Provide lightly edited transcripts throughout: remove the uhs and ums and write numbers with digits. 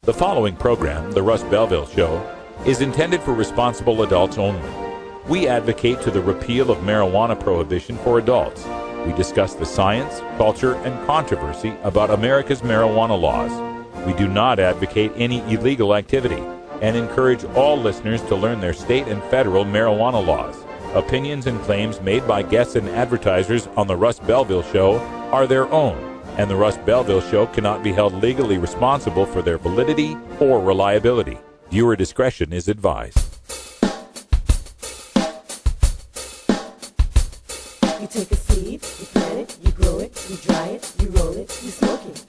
The following program, The Russ Belville Show, is intended for responsible adults only. We advocate to the repeal of marijuana prohibition for adults. We discuss the science, culture, and controversy about America's marijuana laws. We do not advocate any illegal activity and encourage all listeners to learn their state and federal marijuana laws. Opinions and claims made by guests and advertisers on The Russ Belville Show are their own, and The Russ Belville Show cannot be held legally responsible for their validity or reliability. Viewer discretion is advised. You take a seed, you plant it, you grow it, you dry it, you roll it, you smoke it.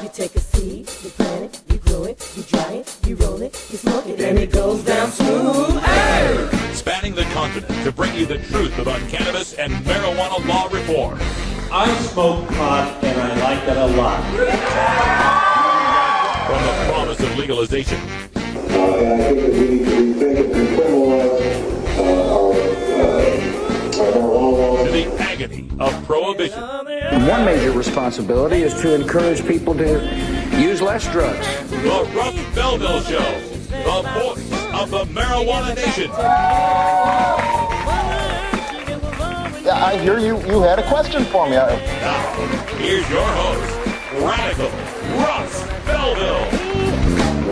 You take a seed, you plant it, you grow it, you dry it, you roll it, you smoke it, and it goes down smooth. Hey! Spanning the continent to bring you the truth about cannabis and marijuana law reform. I smoke pot and I like it a lot. From the promise of legalization. And I think that we need to rethink and criminalize our marijuana laws. To the agony of prohibition. One major responsibility is to encourage people to use less drugs. The Russ Belville Show, the voice of the marijuana nation. I hear you had a question for me. Now, here's your host, Radical Russ Belville.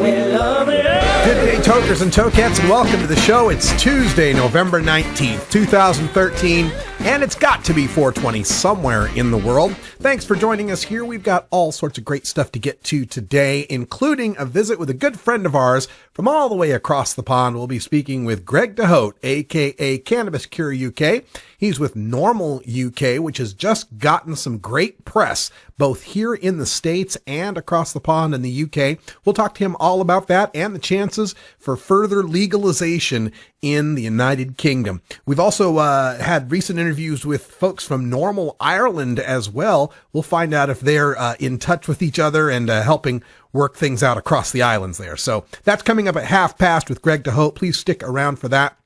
We love it. Good day, tokers and tokettes, and welcome to the show. It's Tuesday, November 19th, 2013, and it's got to be 420 somewhere in the world. Thanks for joining us here. We've got all sorts of great stuff to get to today, including a visit with a good friend of ours from all the way across the pond. We'll be speaking with Greg DeHote, a.k.a. Cannabis Cure UK. He's with Normal UK, which has just gotten some great press, both here in the States and across the pond in the UK. We'll talk to him all about that and the chances for further legalization in the United Kingdom. We've also had recent interviews with folks from Normal Ireland as well. We'll find out if they're in touch with each other and helping work things out across the islands there. So that's coming up at 1:30 with Greg DeHote. Please stick around for that.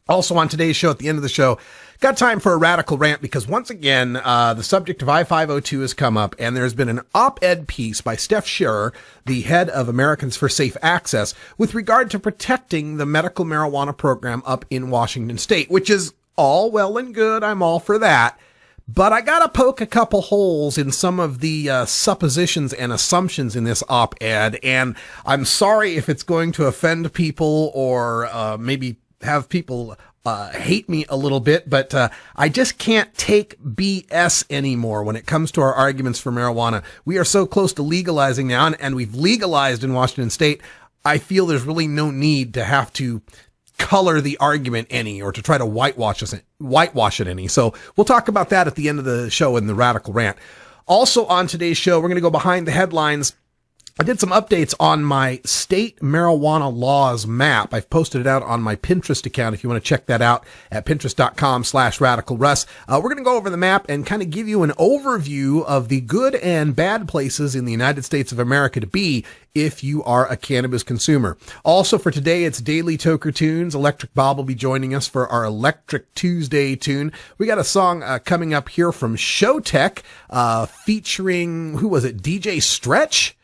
Also on today's show, at the end of the show, got time for a radical rant because once again, the subject of I-502 has come up, and there's been an op-ed piece by Steph Scherer, the head of Americans for Safe Access, with regard to protecting the medical marijuana program up in Washington State, which is all well and good. I'm all for that. But I gotta poke a couple holes in some of the suppositions and assumptions in this op-ed, and I'm sorry if it's going to offend people or maybe have people hate me a little bit, but I just can't take BS anymore when it comes to our arguments for marijuana. We are so close to legalizing now, and we've legalized in Washington State. I feel there's really no need to have to color the argument any or to try to whitewash it any. So we'll talk about that at the end of the show in the Radical Rant. Also on today's show, we're going to go behind the headlines. I did some updates on my state marijuana laws map. I've posted it out on my Pinterest account if you want to check that out at pinterest.com/radicalruss. We're going to go over the map and kind of give you an overview of the good and bad places in the United States of America to be if you are a cannabis consumer. Also for today, it's Daily Toker Tunes. Electric Bob will be joining us for our Electric Tuesday tune. We got a song coming up here from Showtech featuring, who was it, DJ Stretch?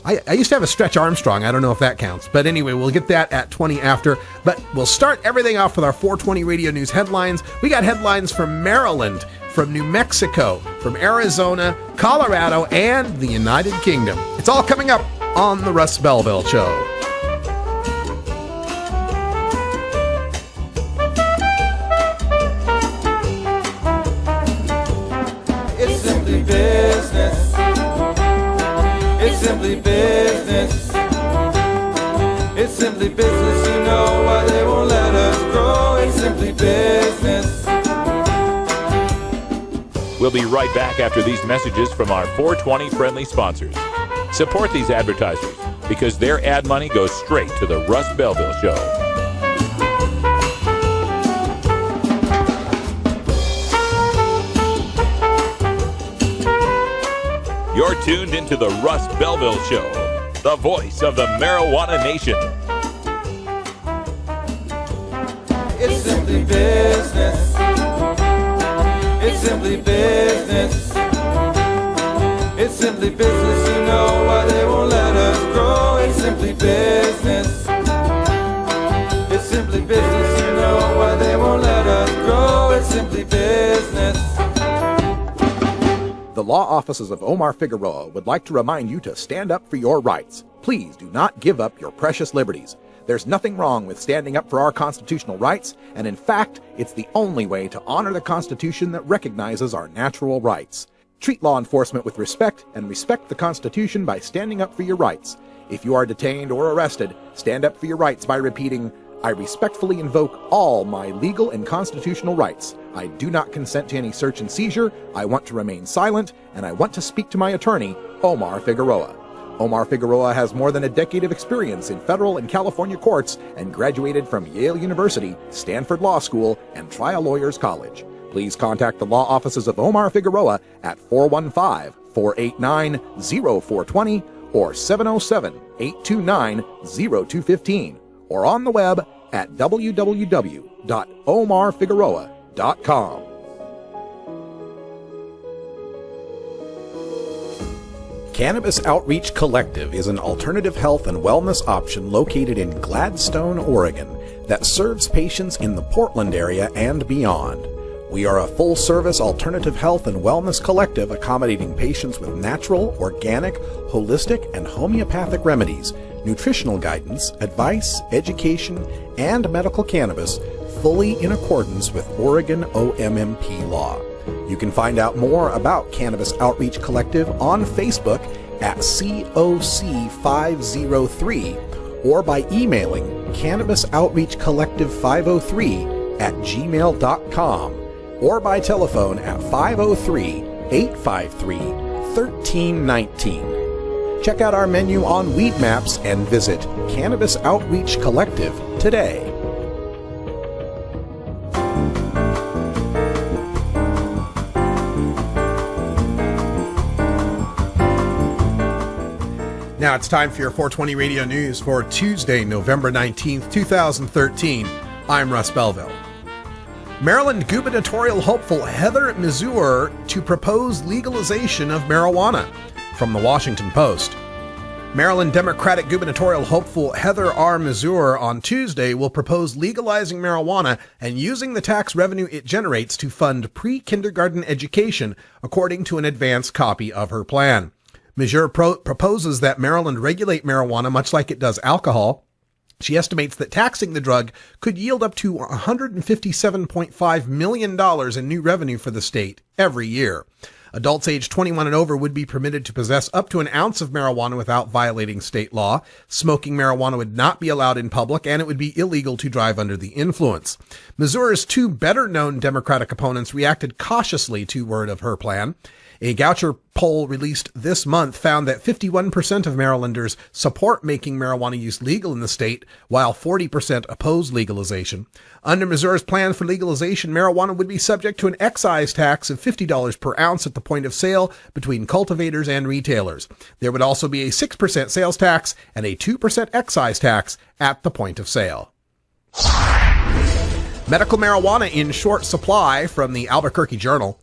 I used to have a Stretch Armstrong. I don't know if that counts. But anyway, we'll get that at 20 after. But we'll start everything off with our 420 Radio News headlines. We got headlines from Maryland, from New Mexico, from Arizona, Colorado, and the United Kingdom. It's all coming up on the Russ Belville Show. It's simply business. It's simply business. It's simply business, you know why they won't let us grow. It's simply business. We'll be right back after these messages from our 420 friendly sponsors. Support these advertisers because their ad money goes straight to the Russ Belville Show. You're tuned into the Russ Belville Show, the voice of the marijuana nation. It's simply business. It's simply business. It's simply business, you know why they won't let us grow. simply business. It's simply business, you know why they won't let us grow. It's simply business. The law offices of Omar Figueroa would like to remind you to stand up for your rights. Please do not give up your precious liberties. There's nothing wrong with standing up for our constitutional rights, and in fact, it's the only way to honor the Constitution that recognizes our natural rights. Treat law enforcement with respect and respect the Constitution by standing up for your rights. If you are detained or arrested, stand up for your rights by repeating, "I respectfully invoke all my legal and constitutional rights. I do not consent to any search and seizure. I want to remain silent, and I want to speak to my attorney, Omar Figueroa." Omar Figueroa has more than a decade of experience in federal and California courts and graduated from Yale University, Stanford Law School, and Trial Lawyers College. Please contact the law offices of Omar Figueroa at 415-489-0420 or 707-829-0215 or on the web at www.omarfigueroa.com. Cannabis Outreach Collective is an alternative health and wellness option located in Gladstone, Oregon, that serves patients in the Portland area and beyond. We are a full-service alternative health and wellness collective accommodating patients with natural, organic, holistic, and homeopathic remedies, nutritional guidance, advice, education, and medical cannabis, fully in accordance with Oregon OMMP law. You can find out more about Cannabis Outreach Collective on Facebook at COC503 or by emailing cannabisoutreachcollective503@gmail.com or by telephone at 503-853-1319. Check out our menu on Weed Maps and visit Cannabis Outreach Collective today. Now it's time for your 420 Radio News for Tuesday, November 19th, 2013. I'm Russ Belville. Maryland gubernatorial hopeful Heather Mazur to propose legalization of marijuana. From the Washington Post. Maryland Democratic gubernatorial hopeful Heather R. Mazur on Tuesday will propose legalizing marijuana and using the tax revenue it generates to fund pre-kindergarten education, according to an advance copy of her plan. Mazur proposes that Maryland regulate marijuana much like it does alcohol. She estimates that taxing the drug could yield up to $157.5 million in new revenue for the state every year. Adults age 21 and over would be permitted to possess up to an ounce of marijuana without violating state law. Smoking marijuana would not be allowed in public, and it would be illegal to drive under the influence. Missouri's two better-known Democratic opponents reacted cautiously to word of her plan. A Goucher poll released this month found that 51% of Marylanders support making marijuana use legal in the state, while 40% oppose legalization. Under Missouri's plan for legalization, marijuana would be subject to an excise tax of $50 per ounce at the point of sale between cultivators and retailers. There would also be a 6% sales tax and a 2% excise tax at the point of sale. Medical marijuana in short supply from the Albuquerque Journal.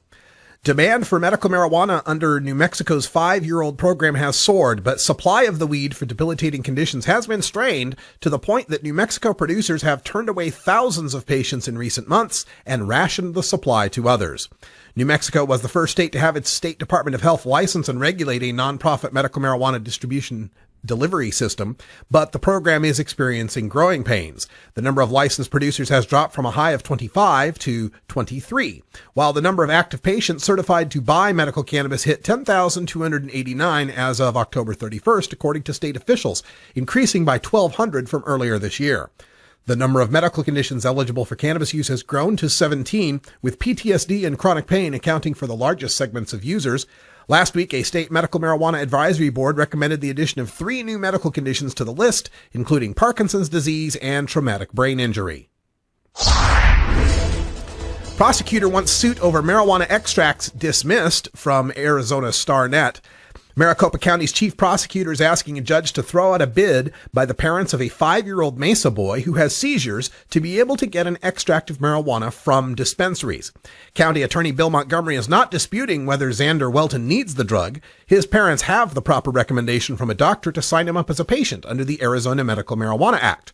Demand for medical marijuana under New Mexico's 5-year-old program has soared, but supply of the weed for debilitating conditions has been strained to the point that New Mexico producers have turned away thousands of patients in recent months and rationed the supply to others. New Mexico was the first state to have its State Department of Health license and regulate a nonprofit medical marijuana distribution delivery system, but the program is experiencing growing pains. The number of licensed producers has dropped from a high of 25 to 23, while the number of active patients certified to buy medical cannabis hit 10,289 as of October 31st, according to state officials, increasing by 1,200 from earlier this year. The number of medical conditions eligible for cannabis use has grown to 17, with PTSD and chronic pain accounting for the largest segments of users. Last week, a state medical marijuana advisory board recommended the addition of 3 new medical conditions to the list, including Parkinson's disease and traumatic brain injury. Prosecutor wants suit over marijuana extracts dismissed, from Arizona Star Net. Maricopa County's chief prosecutor is asking a judge to throw out a bid by the parents of a 5-year-old Mesa boy who has seizures to be able to get an extract of marijuana from dispensaries. County Attorney Bill Montgomery is not disputing whether Xander Welton needs the drug. His parents have the proper recommendation from a doctor to sign him up as a patient under the Arizona Medical Marijuana Act.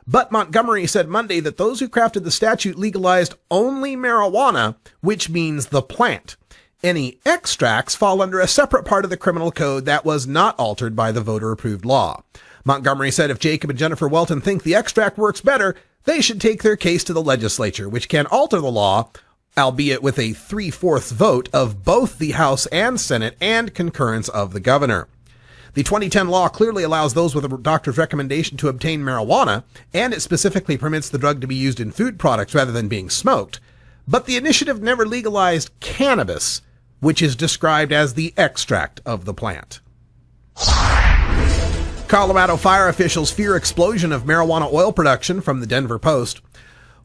But Montgomery said Monday that those who crafted the statute legalized only marijuana, which means the plant. Any extracts fall under a separate part of the criminal code that was not altered by the voter-approved law. Montgomery said if Jacob and Jennifer Welton think the extract works better, they should take their case to the legislature, which can alter the law, albeit with a 3/4 vote of both the House and Senate and concurrence of the governor. The 2010 law clearly allows those with a doctor's recommendation to obtain marijuana, and it specifically permits the drug to be used in food products rather than being smoked. But the initiative never legalized cannabis, which is described as the extract of the plant. Colorado fire officials fear explosion of marijuana oil production from the Denver Post.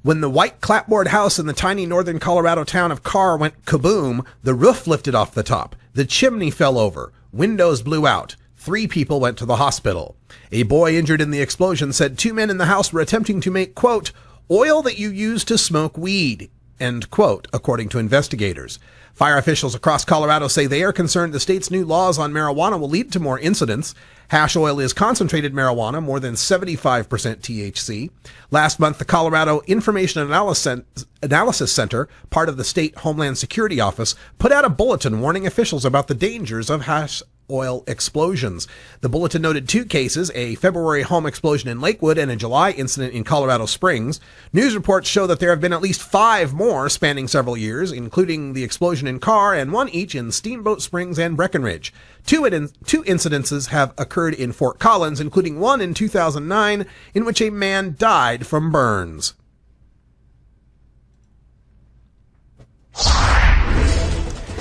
When the white clapboard house in the tiny northern Colorado town of Carr went kaboom, the roof lifted off the top, the chimney fell over, windows blew out. 3 people went to the hospital. A boy injured in the explosion said 2 men in the house were attempting to make, quote, oil that you use to smoke weed, end quote, according to investigators. Fire officials across Colorado say they are concerned the state's new laws on marijuana will lead to more incidents. Hash oil is concentrated marijuana, more than 75% THC. Last month, the Colorado Information Analysis Center, part of the State Homeland Security Office, put out a bulletin warning officials about the dangers of hash oil explosions. The bulletin noted 2 cases, a February home explosion in Lakewood and a July incident in Colorado Springs. News reports show that there have been at least 5 more spanning several years, including the explosion in Carr and 1 each in Steamboat Springs and Breckenridge. 2 incidences have occurred in Fort Collins, including one in 2009 in which a man died from burns.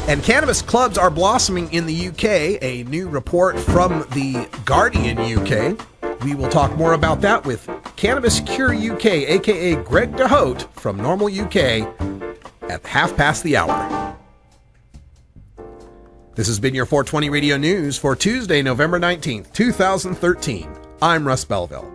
And cannabis clubs are blossoming in the UK, a new report from The Guardian UK. We will talk more about that with Cannabis Cure UK, a.k.a. Greg DeHote from Normal UK at 1:30. This has been your 420 Radio News for Tuesday, November 19th, 2013. I'm Russ Belville.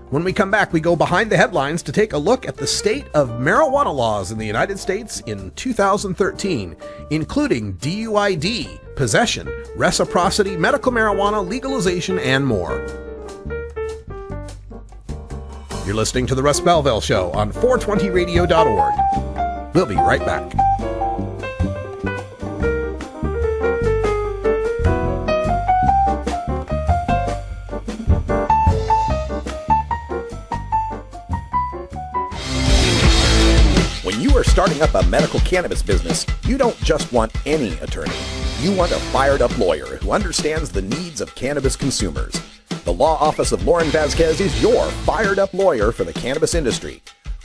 When we come back, we go behind the headlines to take a look at the state of marijuana laws in the United States in 2013, including DUID, possession, reciprocity, medical marijuana, legalization, and more. You're listening to The Russ Belville Show on 420radio.org. We'll be right back. When you are starting up a medical cannabis business, you don't just want any attorney. You want a fired-up lawyer who understands the needs of cannabis consumers. The law office of Lauren Vasquez is your fired-up lawyer for the cannabis industry.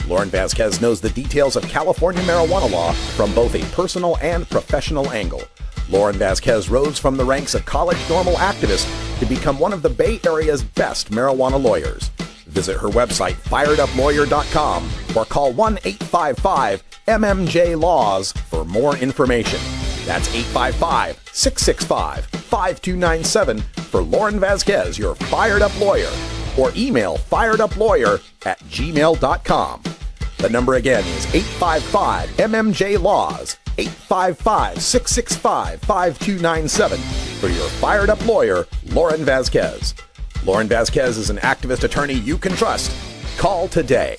Lauren Vasquez knows the details of California marijuana law from both a personal and professional angle. Lauren Vasquez rose from the ranks of college normal activist to become one of the Bay Area's best marijuana lawyers. Visit her website, fireduplawyer.com, or call 1-855-MMJ-LAWS for more information. That's 855-665-5297 for Lauren Vasquez, your fired-up lawyer, or email fireduplawyer@gmail.com. The number again is 855-MMJ-LAWS, 855-665-5297 for your fired-up lawyer, Lauren Vasquez. Lauren Vasquez is an activist attorney you can trust. Call today.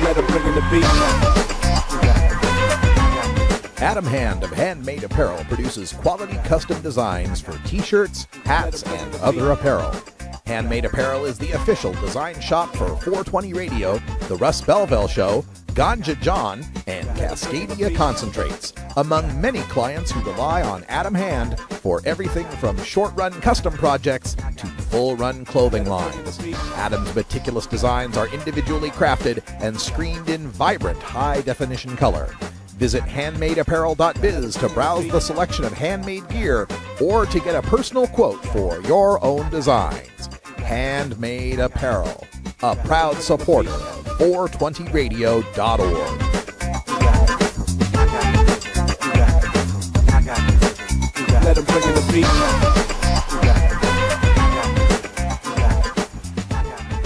Let him bring in the beat. Adam Hand of Handmade Apparel produces quality custom designs for t-shirts, hats, and other apparel. Handmade Apparel is the official design shop for 420 Radio, The Russ Belville Show, Ganja John, and Cascadia Concentrates, among many clients who rely on Adam Hand for everything from short-run custom projects to full-run clothing lines. Adam's meticulous designs are individually crafted and screened in vibrant high-definition color. Visit handmadeapparel.biz to browse the selection of handmade gear or to get a personal quote for your own designs. Handmade Apparel, a proud supporter of 420radio.org. swinging the beat.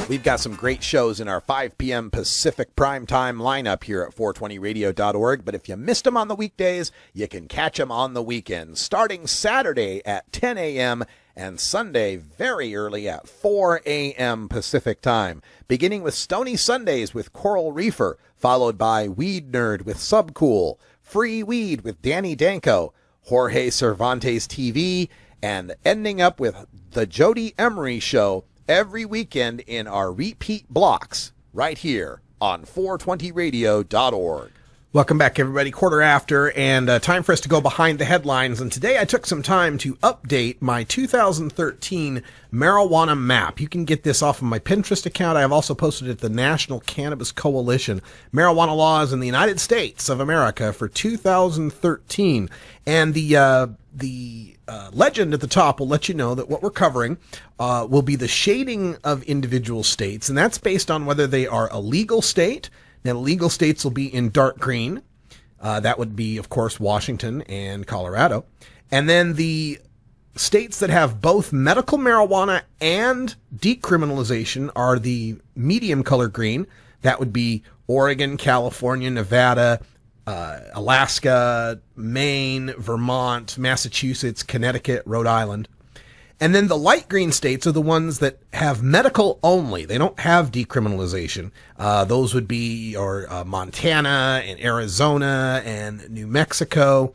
We've got some great shows in our 5 p.m. Pacific primetime lineup here at 420radio.org, but if you missed them on the weekdays, you can catch them on the weekends, starting Saturday at 10 a.m. and Sunday very early at 4 a.m. Pacific time, beginning with Stony Sundays with Coral Reefer, followed by Weed Nerd with Subcool, Free Weed with Danny Danko, Jorge Cervantes TV, and ending up with The Jody Emery Show every weekend in our repeat blocks right here on 420radio.org. Welcome back, everybody. Quarter after, and time for us to go behind the headlines. And today I took some time to update my 2013 marijuana map. You can get this off of my Pinterest account. I have also posted it at the National Cannabis Coalition, Marijuana Laws in the United States of America for 2013. And the legend at the top will let you know that what we're covering will be the shading of individual states, and that's based on whether they are a legal state. Now, the legal states will be in dark green. That would be, of course, Washington and Colorado. And then the states that have both medical marijuana and decriminalization are the medium color green. That would be Oregon, California, Nevada, Alaska, Maine, Vermont, Massachusetts, Connecticut, Rhode Island. And then the light green states are the ones that have medical only. They don't have decriminalization. Those would be Montana and Arizona and New Mexico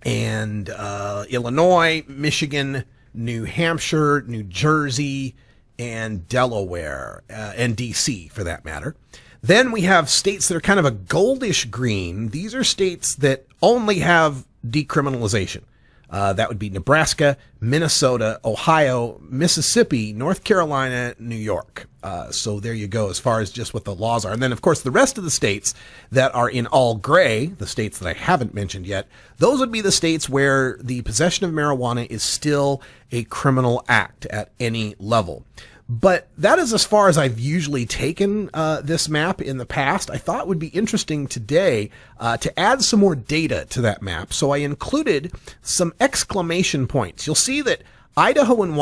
and Illinois, Michigan, New Hampshire, New Jersey, and Delaware, and D.C. for that matter. Then we have states that are kind of a goldish green. These are states that only have decriminalization. That would be Nebraska, Minnesota, Ohio, Mississippi, North Carolina, New York. So there you go as far as just what the laws are. And then, of course, the rest of the states that are in all gray, the states that I haven't mentioned yet, those would be the states where the possession of marijuana is still a criminal act at any level. But that is as far as I've usually taken this map in the past. I thought it would be interesting today to add some more data to that map. So I included some exclamation points. You'll see that Idaho and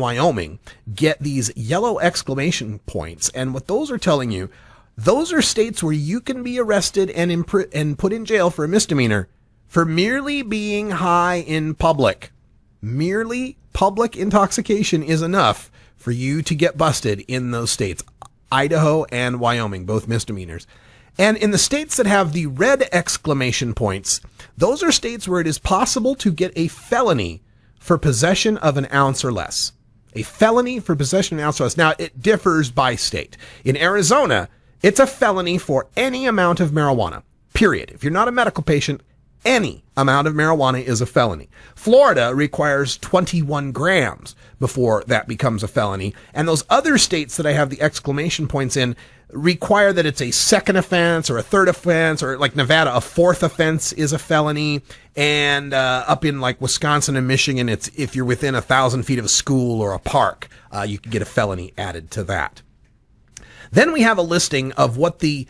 Wyoming get these yellow exclamation points. And what those are telling you, those are states where you can be arrested and put in jail for a misdemeanor for merely being high in public. Merely public intoxication is enough for you to get busted in those states, Idaho and Wyoming, both misdemeanors. And in the states that have the red exclamation points, those are states where it is possible to get a felony for possession of an ounce or less. A felony for possession of an ounce or less. Now, it differs by state. In Arizona, it's a felony for any amount of marijuana, period. If you're not a medical patient, any amount of marijuana is a felony. Florida requires 21 grams before that becomes a felony. And those other states that I have the exclamation points in require that it's a second offense or a third offense, or like Nevada, a fourth offense is a felony. And up in like Wisconsin and Michigan, it's if you're within 1,000 feet of a school or a park, you can get a felony added to that. Then we have a listing of what the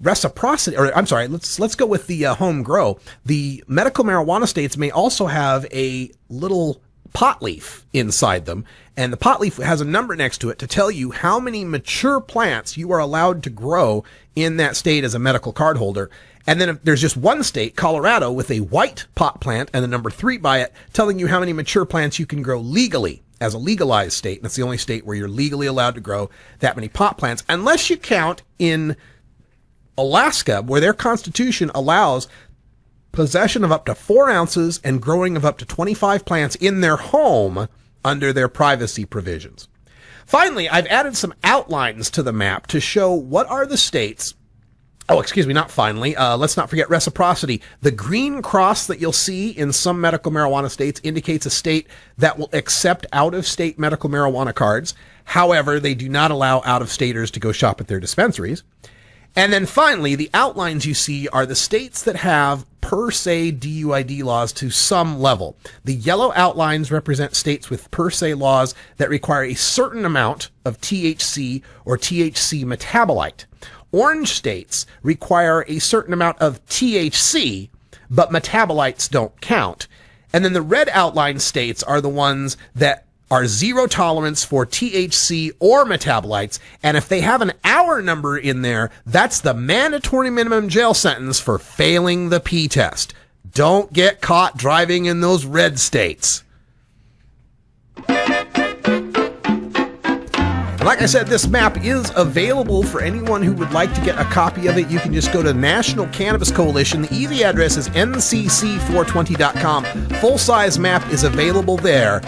reciprocity, or I'm sorry, let's go with the home grow. The medical marijuana states may also have a little pot leaf inside them, and the pot leaf has a number next to it to tell you how many mature plants you are allowed to grow in that state as a medical card holder. And then there's just one state, Colorado, with a white pot plant and the number 3 by it, telling you how many mature plants you can grow legally as a legalized state. And it's the only state where you're legally allowed to grow that many pot plants, unless you count in Alaska, where their constitution allows possession of up to 4 ounces and growing of up to 25 plants in their home under their privacy provisions. Finally, I've added some outlines to the map to show what are the states. Oh, excuse me, not finally. Let's not forget reciprocity. The green cross that you'll see in some medical marijuana states indicates a state that will accept out-of-state medical marijuana cards. However, they do not allow out-of-staters to go shop at their dispensaries. And then finally, the outlines you see are the states that have per se DUID laws to some level. The yellow outlines represent states with per se laws that require a certain amount of THC or THC metabolite. Orange states require a certain amount of THC, but metabolites don't count. And then the red outline states are the ones that are zero tolerance for THC or metabolites. And if they have an hour number in there, that's the mandatory minimum jail sentence for failing the P test. Don't get caught driving in those red states. Like I said, this map is available for anyone who would like to get a copy of it. You can just go to National Cannabis Coalition. The easy address is ncc420.com. Full-size map is available there,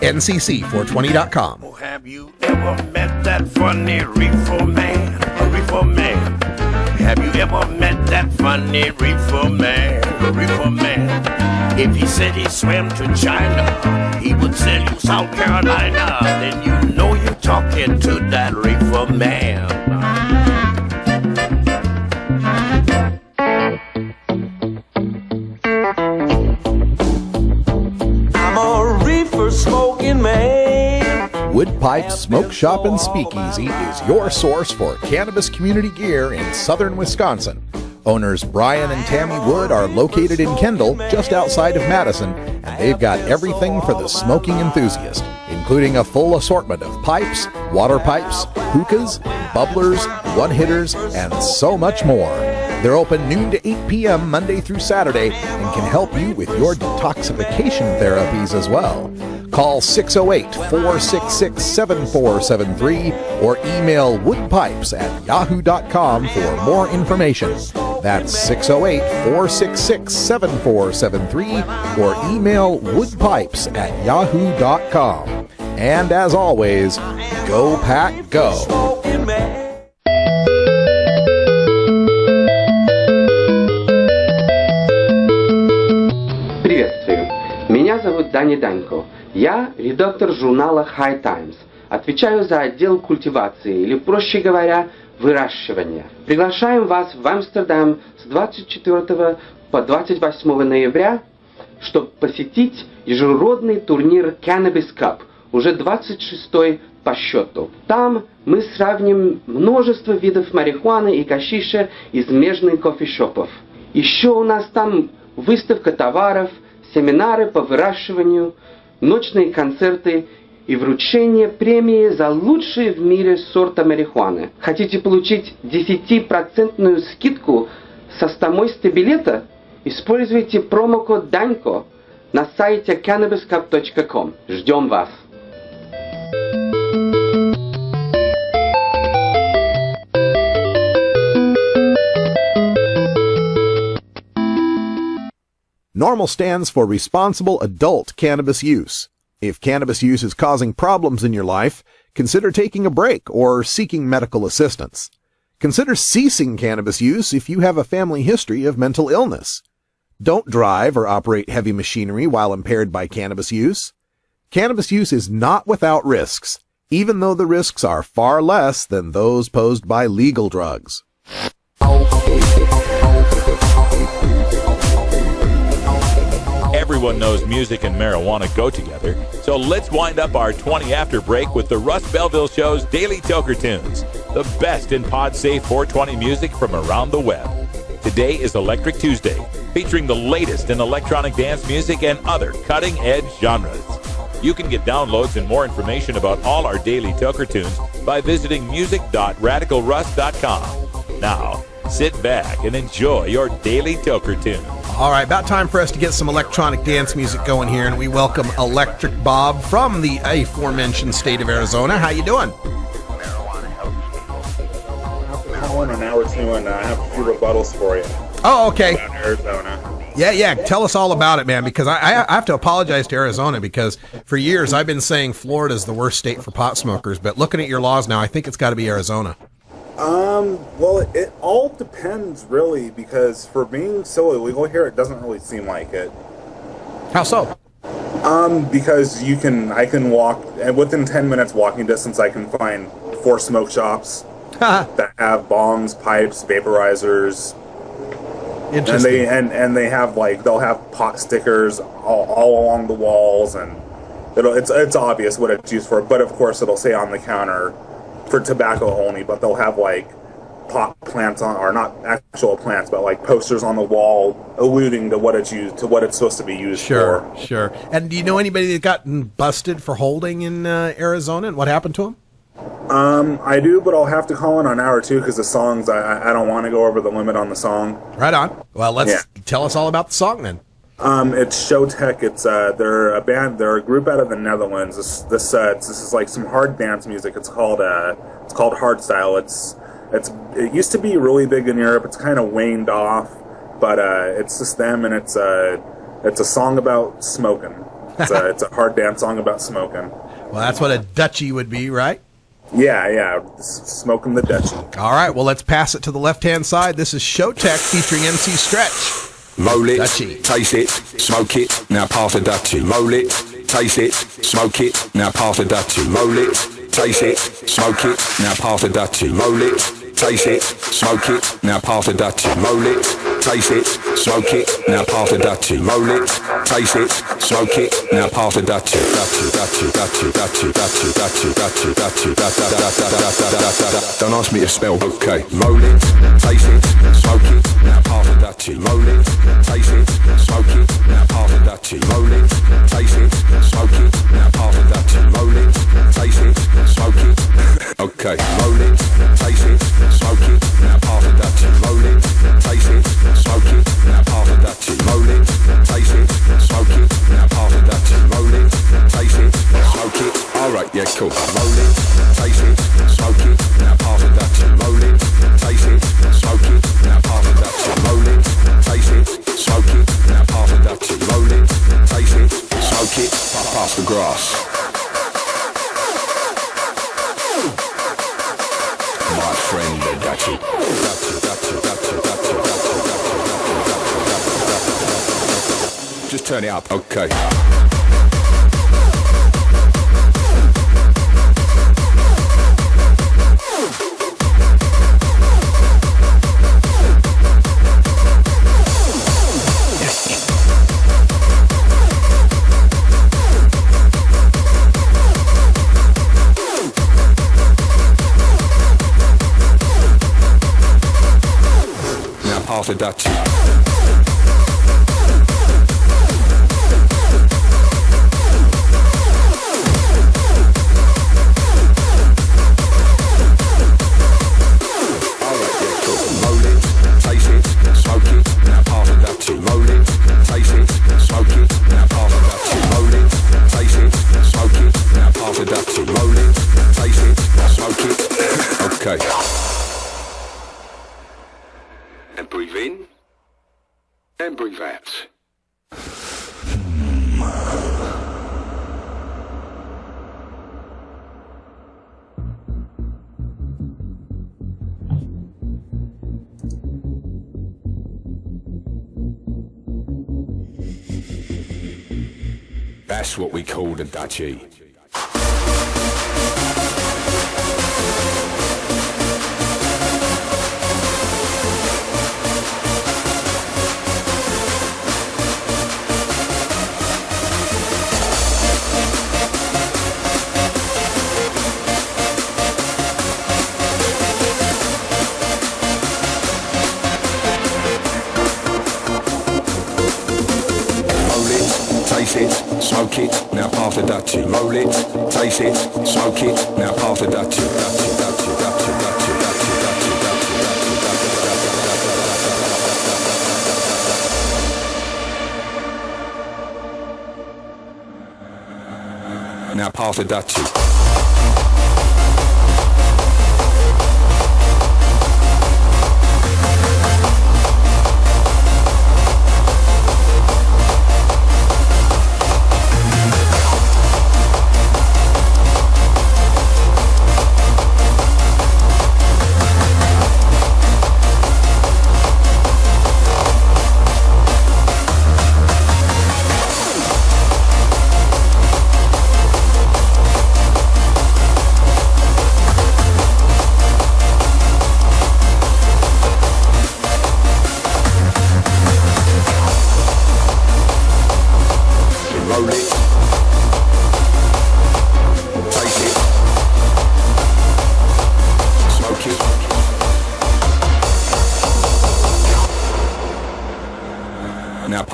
ncc420.com. Have you ever met that funny reefer man? A reefer man. Have you ever met that funny reefer man? A reefer man. If he said he swam to China, he would sell you South Carolina. Then you know you're talking to that reefer man. I'm a reefer smoking man. Wood Pipes Smoke Shop and Speakeasy is your source for cannabis community gear in southern Wisconsin. Owners Brian and Tammy Wood are located in Kendall, just outside of Madison, and they've got everything for the smoking enthusiast, including a full assortment of pipes, water pipes, hookahs, bubblers, one-hitters, and so much more. They're open noon to 8 p.m. Monday through Saturday and can help you with your detoxification therapies as well. Call 608-466-7473 or email woodpipes@yahoo.com for more information. That's 608-466-7473 or email woodpipes@yahoo.com. And as always, go pack go. Приветствую. Меня зовут Дани Данько. Я редактор журнала I-502's. Отвечаю за отдел культивации, или, проще говоря, выращивания. Приглашаем вас в Амстердам с 24 по 28 ноября, чтобы посетить ежегодный турнир Cannabis Cup, уже 26-й по счету. Там мы сравним множество видов марихуаны и гашиша из смежных кофешопов. Еще у нас там выставка товаров, семинары по выращиванию, ночные концерты и вручение премии за лучший в мире сорт марихуаны. Хотите получить 10% скидку со стоимости билета? Используйте промокод DANKO на сайте cannabiscup.com. Ждем вас! NORMAL stands for Responsible Adult Cannabis Use. If cannabis use is causing problems in your life, consider taking a break or seeking medical assistance. Consider ceasing cannabis use if you have a family history of mental illness. Don't drive or operate heavy machinery while impaired by cannabis use. Cannabis use is not without risks, even though the risks are far less than those posed by legal drugs. Everyone knows music and marijuana go together, so let's wind up our 20 after break with the Russ Belville Show's Daily Toker Tunes, the best in pod-safe 420 music from around the web. Today is Electric Tuesday, featuring the latest in electronic dance music and other cutting-edge genres. You can get downloads and more information about all our Daily Toker Tunes by visiting music.radicalruss.com. Now, sit back and enjoy your Daily Toker Tune. All right, about time for us to get some electronic dance music going here, and we welcome Electric Bob from the aforementioned state of Arizona. How you doing? Call in an hour or two, and I have a few rebuttals for you. Oh, okay. About Arizona. Yeah. Tell us all about it, man, because I have to apologize to Arizona, because for years I've been saying Florida's the worst state for pot smokers, but looking at your laws now, I think it's got to be Arizona. Well, it all depends, really, because for being so illegal here, it doesn't really seem like it. How so? Because I can walk, and within 10 minutes walking distance, I can find 4 smoke shops that have bongs, pipes, vaporizers. Interesting. And they have, like, they'll have pot stickers all along the walls, and it's obvious what it's used for, but of course it'll say on the counter for tobacco only, but they'll have, like, pot plants on, or not actual plants, but like posters on the wall alluding to what it's used, to what it's supposed to be used for. Sure. And do you know anybody that gotten busted for holding in Arizona, and what happened to them? I do, but I'll have to call in on hour 2 because the songs, I don't want to go over the limit on the song. Right on. Well, tell us all about the song then. It's Showtek. It's they're a band. They're a group out of the Netherlands. This is like some hard dance music. It's called hardstyle. It used to be really big in Europe. It's kind of waned off, but it's just them, and it's a song about smoking. It's a hard dance song about smoking. Well, that's what a Dutchie would be, right? Yeah, smoking the Dutchie. All right, well, let's pass it to the left-hand side. This is Showtek featuring MC Stretch. Roll it, Dutchie. taste it, smoke it, now pass the Dutchie. Roll it, taste it, smoke it, now pass the Dutchie. Roll it, taste it, smoke it, now pass the Dutchie. Roll it, taste it, smoke it, now pass the Dutchie. Roll it, taste it, smoke it, now pass the Dutchie. Roll it, taste it, smoke it, now pass the Dutchie. Don't ask me to spell, okay. Roll it, taste it, smoke it, now pass the Dutchie. Roll it, taste it, smoke it, now pass the Dutchie. Roll it, taste it, smoke it, now pass the Dutchie. Roll it, taste it, smoke it, okay. Roll it, taste it, smoke it, now pass the Dutchie. Roll it, taste it, smoke it, now pass the Dutchie. Roll it, taste it, smoke it, now pass the Dutchie. Roll it, taste it, smoke it. Alright, yeah, cool. Roll it, taste it, smoke it, now pass the Dutchie. Roll it, taste it, smoke it, now pass the Dutchie. Roll it, taste it, smoke it, now pass the Dutchie. Roll it, taste it, smoke it, pass the grass. My friend the Dutchie. Just turn it up, okay. Pass the Dutchie. That's what we call the Dutchie. Smoke it, now pass the Dutchie. Roll it, taste it, smoke it, now pass the Dutchie. Now pass the Dutchie.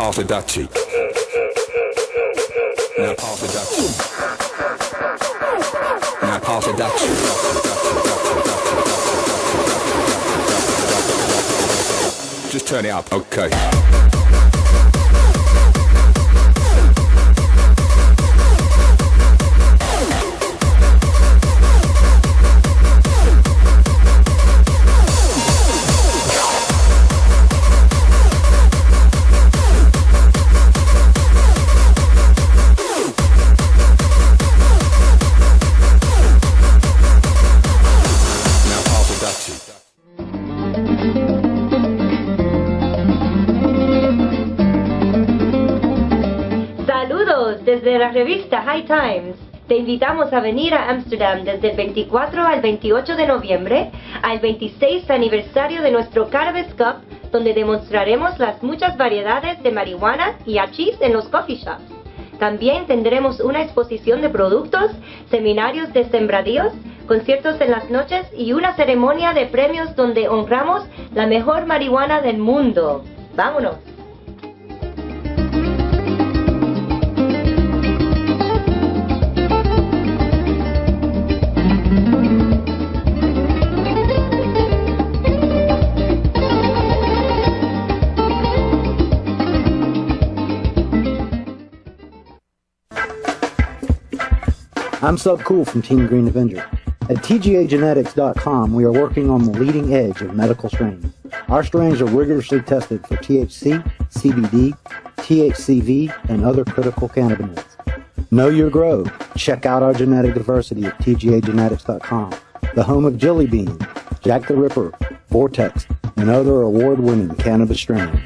pass it that cheek. Now pass it that cheek. Now pass it that cheek. Just turn it up, okay. Desde la revista High Times, te invitamos a venir a Ámsterdam desde el 24 al 28 de noviembre al 26 aniversario de nuestro Cannabis Cup, donde demostraremos las muchas variedades de marihuana y hachís en los coffee shops. También tendremos una exposición de productos, seminarios de sembradíos, conciertos en las noches y una ceremonia de premios donde honramos la mejor marihuana del mundo. ¡Vámonos! I'm Subcool from Team Green Avenger. At TGAgenetics.com, we are working on the leading edge of medical strains. Our strains are rigorously tested for THC, CBD, THCV, and other critical cannabinoids. Know your grow. Check out our genetic diversity at TGAgenetics.com, the home of Jelly Bean, Jack the Ripper, Vortex, and other award-winning cannabis strains.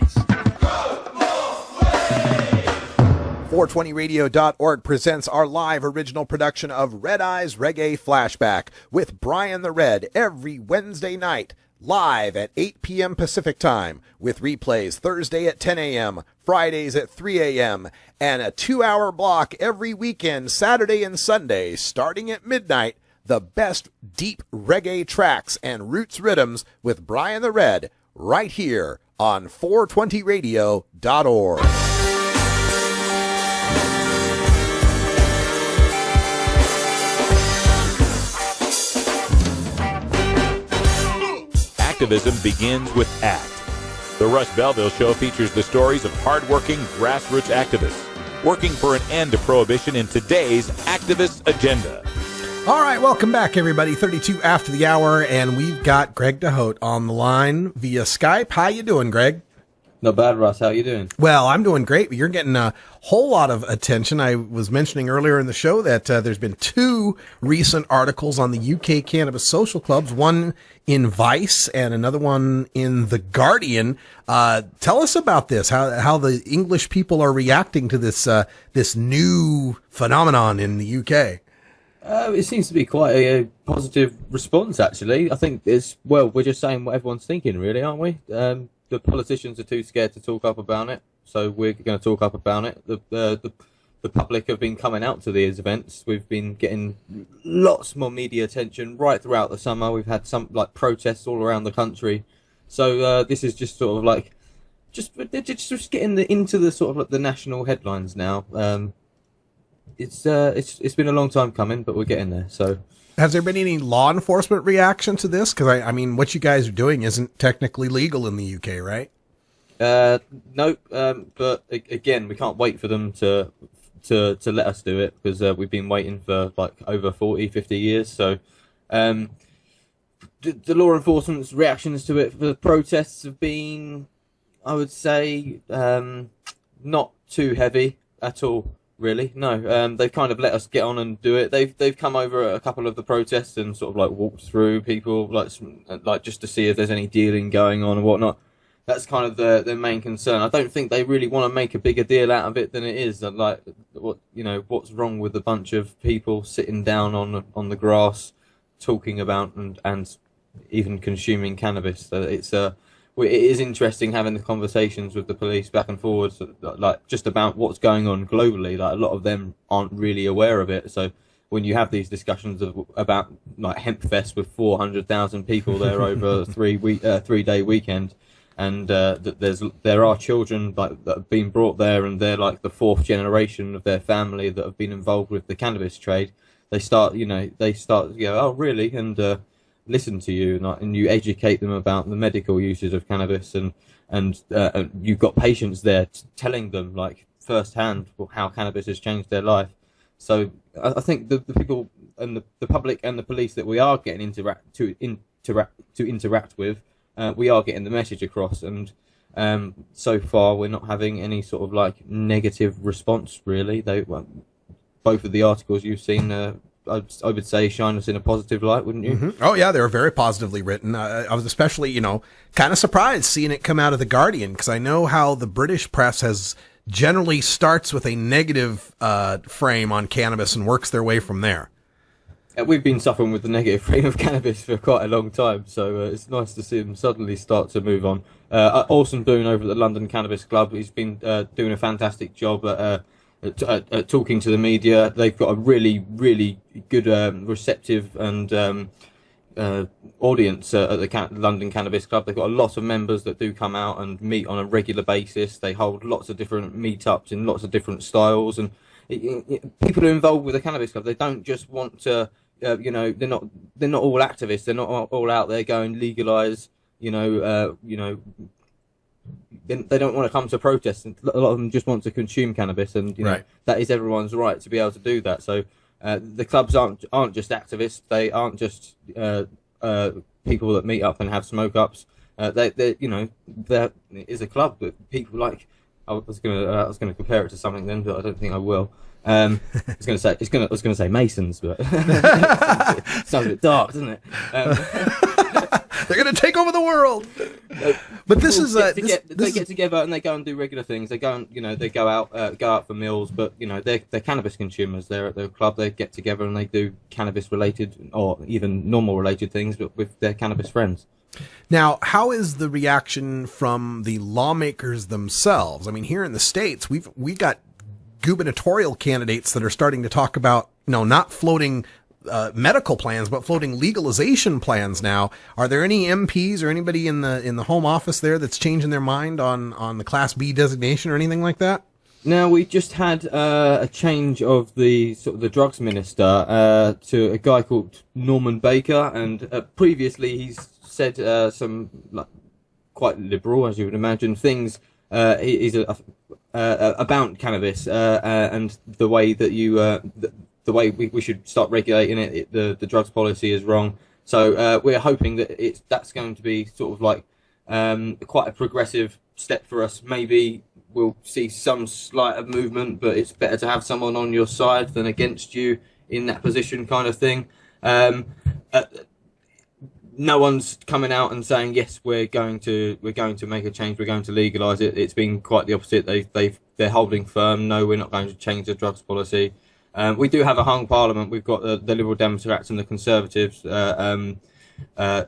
420radio.org presents our live original production of Red Eyes Reggae Flashback with Brian the Red every Wednesday night, live at 8 p.m. Pacific Time, with replays Thursday at 10 a.m., Fridays at 3 a.m., and a 2-hour block every weekend, Saturday and Sunday, starting at midnight. The best deep reggae tracks and roots rhythms with Brian the Red right here on 420radio.org. Activism begins with ACT. The Russ Belville Show features the stories of hardworking grassroots activists working for an end to prohibition in today's activist agenda. All right, welcome back, everybody. 32 after the hour, and we've got Greg DeHote on the line via Skype. How you doing, Greg? Not bad, Russ. How you doing? Well, I'm doing great. You're getting a whole lot of attention. I was mentioning earlier in the show that there's been 2 recent articles on the UK cannabis social clubs, one in Vice and another one in The Guardian. Tell us about this, how the English people are reacting to this this new phenomenon in the UK. It seems to be quite a positive response, actually. I think we're just saying what everyone's thinking, really, aren't we? The politicians are too scared to talk up about it, so we're going to talk up about it. The public have been coming out to these events. We've been getting lots more media attention right throughout the summer. We've had some protests all around the country. So this is just sort of just getting into the sort of the national headlines now. It's been a long time coming, but we're getting there. So. Has there been any law enforcement reaction to this? Because, I mean, what you guys are doing isn't technically legal in the UK, right? No, but again, we can't wait for them to let us do it, because we've been waiting for over 40, 50 years. So the law enforcement's reactions to it for the protests have been, I would say, not too heavy at all. Really? No. They've kind of let us get on and do it. They've come over at a couple of the protests and sort of walked through people, just to see if there's any dealing going on and whatnot. That's kind of their main concern. I don't think they really want to make a bigger deal out of it than it is. What's wrong with a bunch of people sitting down on the grass, talking about and even consuming cannabis? So it is interesting having the conversations with the police back and forwards, just about what's going on globally. A lot of them aren't really aware of it. So when you have these discussions about Hempfest with 400,000 people there over a 3-day weekend, and that there are children like that have been brought there, and they're like the fourth generation of their family that have been involved with the cannabis trade. They start to go, oh really, and listen to you, and you educate them about the medical uses of cannabis, and you've got patients there telling them like firsthand how cannabis has changed their life. So I think the people and the public and the police that we are getting to interact with, we are getting the message across, and so far we're not having any sort of like negative response really. Both of the articles you've seen, I would say, shine us in a positive light, wouldn't you? Mm-hmm. Oh yeah, they were very positively written. I was especially, kind of surprised seeing it come out of the Guardian, because I know how the British press has generally starts with a negative frame on cannabis and works their way from there. We've been suffering with the negative frame of cannabis for quite a long time, so it's nice to see them suddenly start to move on. Orson Boone over at the London Cannabis Club, he's been doing a fantastic job at talking to the media. They've got a really, really good receptive and audience at the London Cannabis Club. They've got a lot of members that do come out and meet on a regular basis. They hold lots of different meetups in lots of different styles, and people who are involved with the Cannabis Club, they don't just want to, they're not all activists. They're not all out there going legalise. They don't want to come to protest. A lot of them just want to consume cannabis, and right. That is everyone's right to be able to do that. So the clubs aren't just activists. They aren't just people that meet up and have smoke ups. There is a club that people like. I was gonna compare it to something then, but I don't think I will. I was gonna say Masons, but it sounds a bit dark, doesn't it? They're going to take over the world. But this is they get together and they go and do regular things. They go and they go out for meals, but they're cannabis consumers. They're at their club. They get together and they do cannabis related or even normal related things, but with their cannabis friends. Now, how is the reaction from the lawmakers themselves? I mean, here in the States, we got gubernatorial candidates that are starting to talk about not floating medical plans, but floating legalization plans now. Are there any MPs or anybody in the Home Office there that's changing their mind on the Class B designation or anything like that? No, we just had a change of the drugs minister to a guy called Norman Baker, and previously he's said some quite liberal, as you would imagine, things. He's about cannabis and the way that the way we should start regulating it. The drugs policy is wrong. So we're hoping that that's going to be sort of like quite a progressive step for us. Maybe we'll see some slight of movement, but it's better to have someone on your side than against you in that position, kind of thing. No one's coming out and saying yes, we're going to make a change, we're going to legalise it. It's been quite the opposite. They're holding firm. No, we're not going to change the drugs policy. We do have a hung parliament. We've got the Liberal Democrats and the Conservatives in a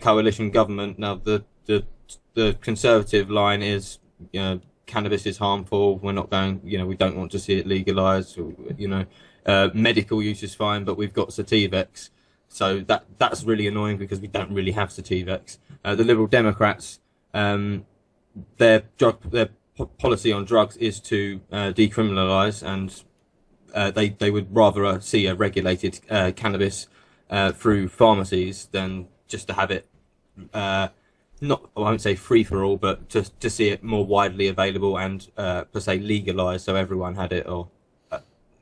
coalition government. Now the Conservative line is cannabis is harmful. We're not going. We don't want to see it legalised. Medical use is fine, but we've got Sativex. So that's really annoying because we don't really have Sativex. The Liberal Democrats, their policy on drugs is to decriminalise, and they would rather see a regulated cannabis through pharmacies than just to have it not, I won't say free for all, but to see it more widely available and per se legalised, so everyone had it, or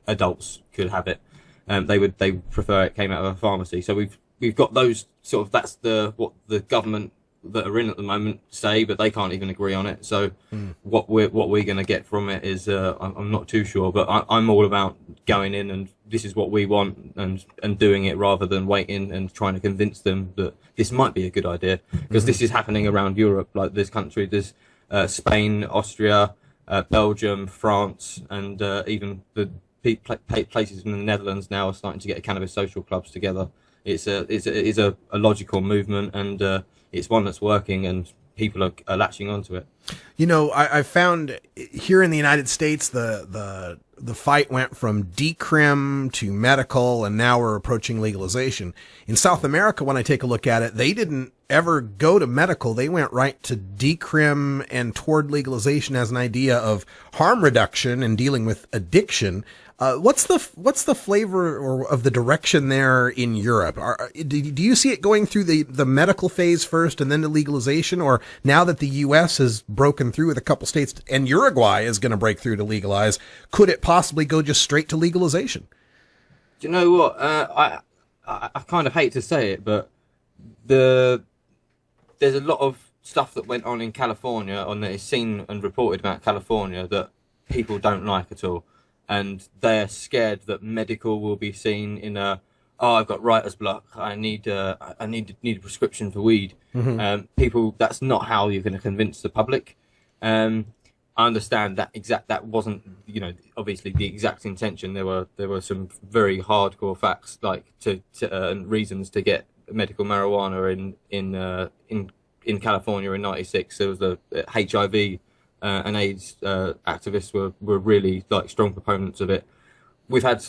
adults could have it. They prefer it came out of a pharmacy. So we've got those sort of, that's what the government that are in at the moment say, but they can't even agree on it. So what we're going to get from it is I'm not too sure, but I'm all about going in and this is what we want and doing it rather than waiting and trying to convince them that this might be a good idea, because this is happening around Europe. Like there's Spain, Austria, Belgium, France, and even the places in the Netherlands now are starting to get cannabis social clubs together. It's a logical movement, and it's one that's working, and people are latching onto it. I found here in the United States, the fight went from decrim to medical, and now we're approaching legalization. In South America, when I take a look at it, they didn't ever go to medical. They went right to decrim and toward legalization as an idea of harm reduction and dealing with addiction. What's the flavor or of the direction there in Europe? Do you see it going through the medical phase first and then to legalization, or now that the U.S. has broken through with a couple states and Uruguay is going to break through to legalize, could it possibly go just straight to legalization? Do you know what? I kind of hate to say it, but there's a lot of stuff that went on in California, on that is seen and reported about California, that people don't like at all. And they're scared that medical will be seen in I've got writer's block. I need a prescription for weed. Mm-hmm. People, that's not how you're going to convince the public. I understand that wasn't, obviously the exact intention. There were some very hardcore facts, like and reasons to get medical marijuana in California in '96. There was the HIV. And AIDS activists were really like strong proponents of it. We've had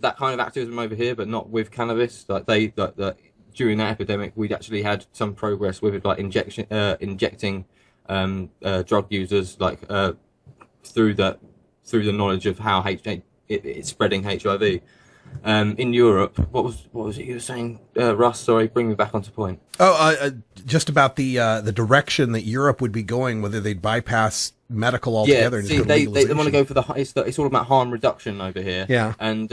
that kind of activism over here, but not with cannabis. Like during that epidemic, we'd actually had some progress with it, like injecting drug users through the knowledge of how it's spreading HIV. In Europe, what was it you were saying, Russ? Sorry, bring me back onto point. Just about the direction that Europe would be going, whether they'd bypass medical altogether. Yeah, they want to go for it's all about harm reduction over here. Yeah, and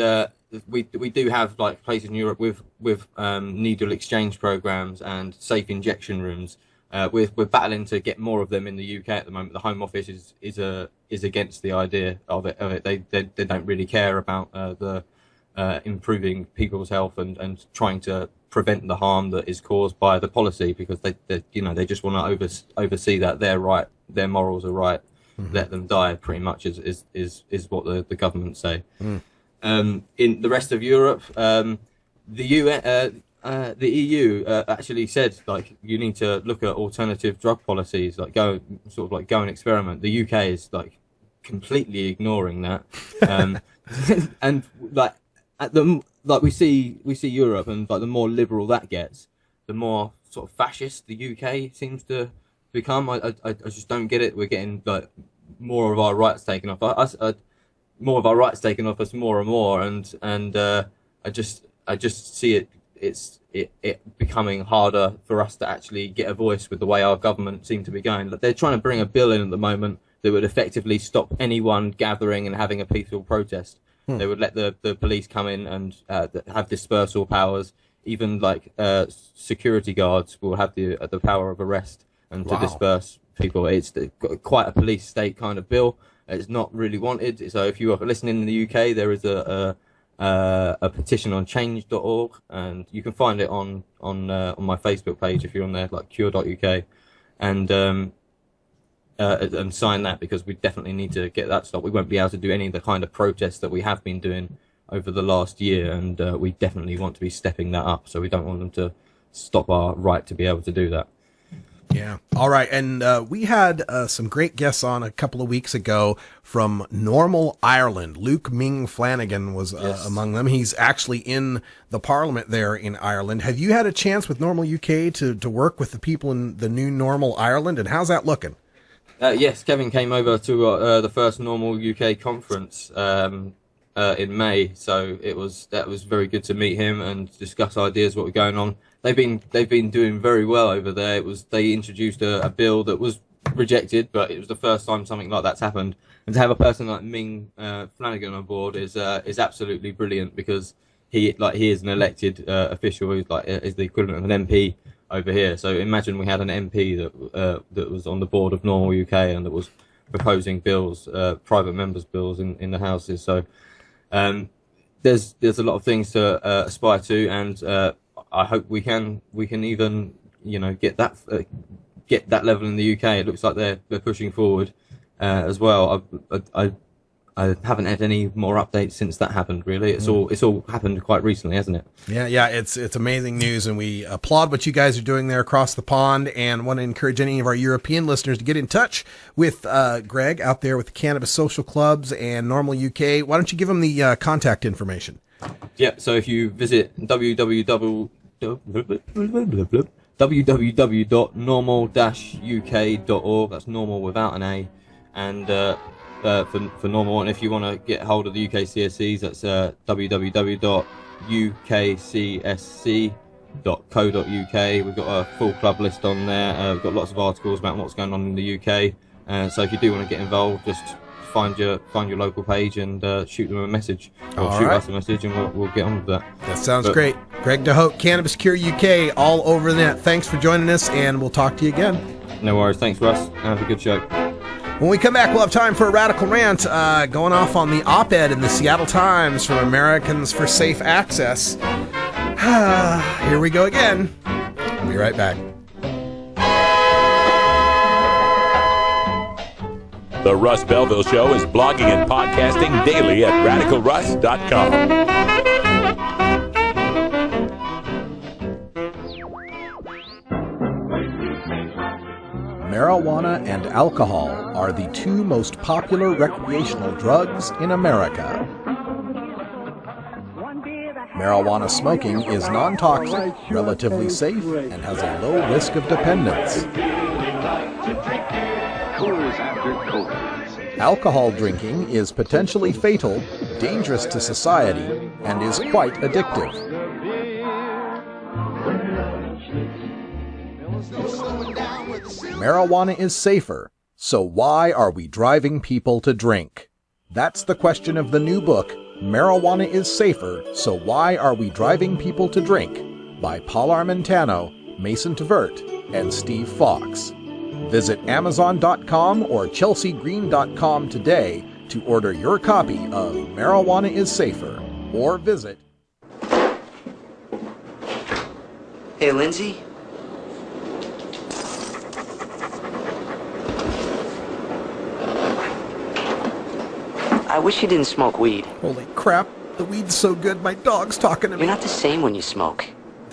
we do have like places in Europe with needle exchange programs and safe injection rooms. We're battling to get more of them in the UK at the moment. The Home Office is against the idea of it. They don't really care about the improving people's health and trying to prevent the harm that is caused by the policy, because they just want to oversee that they're right, their morals are right, let them die, pretty much is what the government say. In the rest of Europe, the EU actually said like you need to look at alternative drug policies, like go and experiment. The UK is like completely ignoring that, and we see Europe, and like the more liberal that gets, the more sort of fascist the UK seems to become. I just don't get it. We're getting like more of our rights taken off us, more and more, and I just see it becoming harder for us to actually get a voice with the way our government seem to be going. Like, they're trying to bring a bill in at the moment that would effectively stop anyone gathering and having a peaceful protest. They would let the police come in and have dispersal powers. Even like security guards will have the power of arrest and to disperse people. It's quite a police state kind of bill. It's not really wanted. So if you are listening in the UK, there is a petition on change.org, and you can find it on my Facebook page if you're on there, like cure.uk, and sign that, because we definitely need to get that stopped. We won't be able to do any of the kind of protests that we have been doing over the last year, and we definitely want to be stepping that up. So we don't want them to stop our right to be able to do that. Yeah. All right. And we had some great guests on a couple of weeks ago from Normal Ireland. Luke Ming Flanagan was among them. He's actually in the parliament there in Ireland. Have you had a chance with Normal UK to work with the people in the new Normal Ireland, and how's that looking? Yes, Kevin came over to the first Normal UK conference in May, so that was very good to meet him and discuss ideas what were going on. They've been doing very well over there. They introduced a bill that was rejected, but it was the first time something like that's happened. And to have a person like Ming Flanagan on board is absolutely brilliant, because he is an elected official who's is the equivalent of an MP over here. So imagine we had an MP that was on the board of Normal UK and that was proposing bills, private members' bills in the houses. So there's a lot of things to aspire to, and I hope we can even get that level in the UK. It looks like they're pushing forward as well. I haven't had any more updates since that happened. Really, it's all happened quite recently, hasn't it? Yeah. It's amazing news, and we applaud what you guys are doing there across the pond, and want to encourage any of our European listeners to get in touch with Greg out there with the Cannabis Social Clubs and Normal UK. Why don't you give them the contact information? Yeah. So if you visit www.normal-uk.org. That's normal without an A. And for normal, and if you want to get hold of the UK CSCs, that's www.ukcsc.co.uk. We've got a full club list on there. We've got lots of articles about what's going on in the UK. So if you do want to get involved, just find your local page and shoot them a message, or shoot us a message, and we'll get on with that. That sounds great. Greg DeHote, Cannabis Cure UK, all over the net. Thanks for joining us, and we'll talk to you again. No worries. Thanks, Russ. Have a good show. When we come back, we'll have time for a radical rant going off on the op-ed in the Seattle Times from Americans for Safe Access. Here we go again. We'll be right back. The Russ Belville Show is blogging and podcasting daily at radicalruss.com. Marijuana and alcohol are the two most popular recreational drugs in America. Marijuana smoking is non-toxic, relatively safe, and has a low risk of dependence. Alcohol drinking is potentially fatal, dangerous to society, and is quite addictive. Marijuana is safer, so why are we driving people to drink? That's the question of the new book, Marijuana is Safer, So Why Are We Driving People to Drink? By Paul Armentano, Mason Tvert, and Steve Fox. Visit Amazon.com or ChelseaGreen.com today to order your copy of Marijuana is Safer, or visit... Hey, Lindsay? I wish you didn't smoke weed. Holy crap, the weed's so good, my dog's talking to me. You're not the same when you smoke.